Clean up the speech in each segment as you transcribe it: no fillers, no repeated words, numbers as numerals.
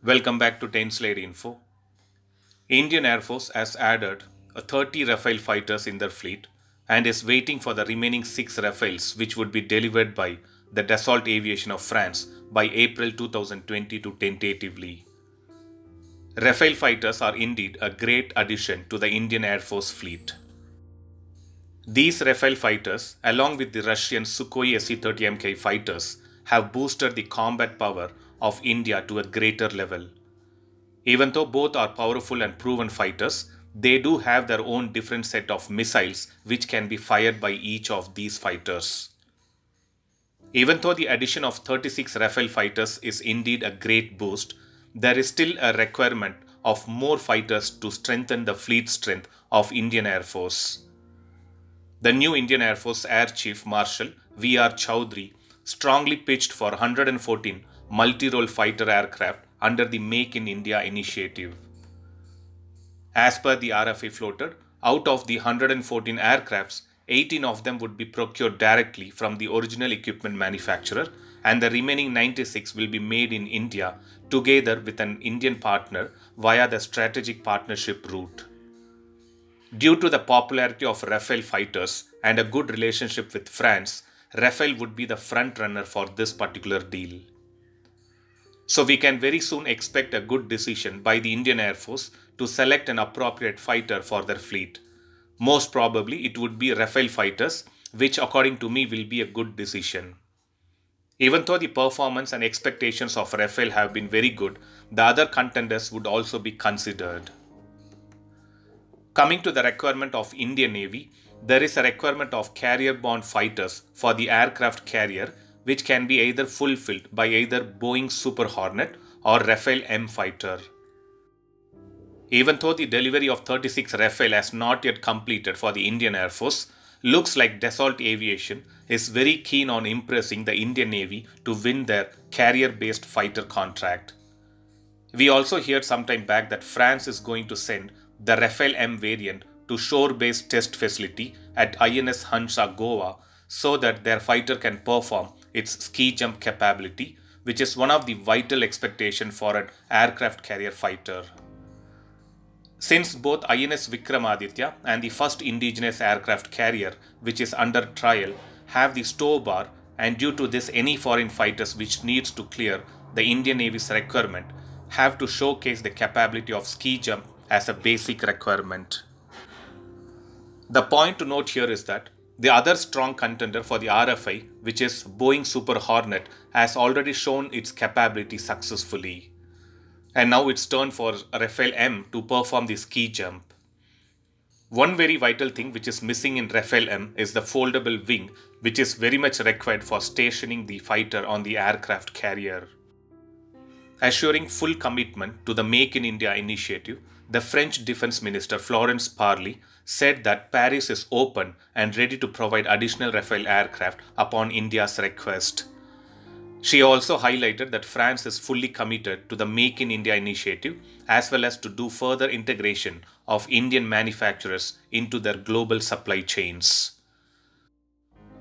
Welcome back to 10 Slide Info. Indian Air Force has added 30 Rafale fighters in their fleet and is waiting for the remaining 6 Rafales which would be delivered by the Dassault Aviation of France by April 2022 tentatively. Rafale fighters are indeed a great addition to the Indian Air Force fleet. These Rafale fighters, along with the Russian Sukhoi Su-30MK fighters, have boosted the combat power of India to a greater level. Even though both are powerful and proven fighters, they do have their own different set of missiles which can be fired by each of these fighters. Even though the addition of 36 Rafale fighters is indeed a great boost, there is still a requirement of more fighters to strengthen the fleet strength of Indian Air Force. The new Indian Air Force Air Chief Marshal V.R. Chowdhury strongly pitched for 114 multi-role fighter aircraft under the Make in India initiative. As per the RFI floated, out of the 114 aircrafts, 18 of them would be procured directly from the original equipment manufacturer, and the remaining 96 will be made in India together with an Indian partner via the strategic partnership route. Due to the popularity of Rafale fighters and a good relationship with France, Rafale would be the front runner for this particular deal. So we can very soon expect a good decision by the Indian Air Force to select an appropriate fighter for their fleet. Most probably it would be Rafale fighters, which according to me will be a good decision. Even though the performance and expectations of Rafale have been very good, the other contenders would also be considered. Coming to the requirement of Indian Navy, there is a requirement of carrier-borne fighters for the aircraft carrier, which can be either fulfilled by either Boeing Super Hornet or Rafale M fighter. Even though the delivery of 36 Rafale has not yet completed for the Indian Air Force, looks like Dassault Aviation is very keen on impressing the Indian Navy to win their carrier-based fighter contract. We also heard some time back that France is going to send the Rafale M variant to shore-based test facility at INS Hansa Goa so that their fighter can perform its ski jump capability, which is one of the vital expectations for an aircraft carrier fighter. Since both INS Vikramaditya and the first indigenous aircraft carrier, which is under trial, have the stow bar, and due to this any foreign fighters which needs to clear the Indian Navy's requirement have to showcase the capability of ski jump as a basic requirement. The point to note here is that the other strong contender for the RFI, which is Boeing Super Hornet, has already shown its capability successfully. And now it's turn for Rafale M to perform the ski jump. One very vital thing which is missing in Rafale M is the foldable wing, which is very much required for stationing the fighter on the aircraft carrier. Assuring full commitment to the Make in India initiative, the French Defense Minister Florence Parly said that Paris is open and ready to provide additional Rafale aircraft upon India's request. She also highlighted that France is fully committed to the Make in India initiative as well as to do further integration of Indian manufacturers into their global supply chains.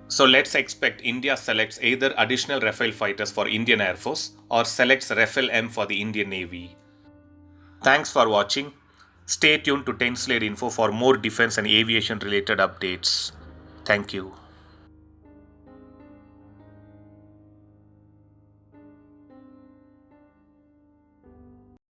So let's expect India selects either additional Rafale fighters for Indian Air Force or selects Rafale M for the Indian Navy. Thanks for watching. Stay tuned to 10 Slide Info for more defense and aviation related updates. Thank you.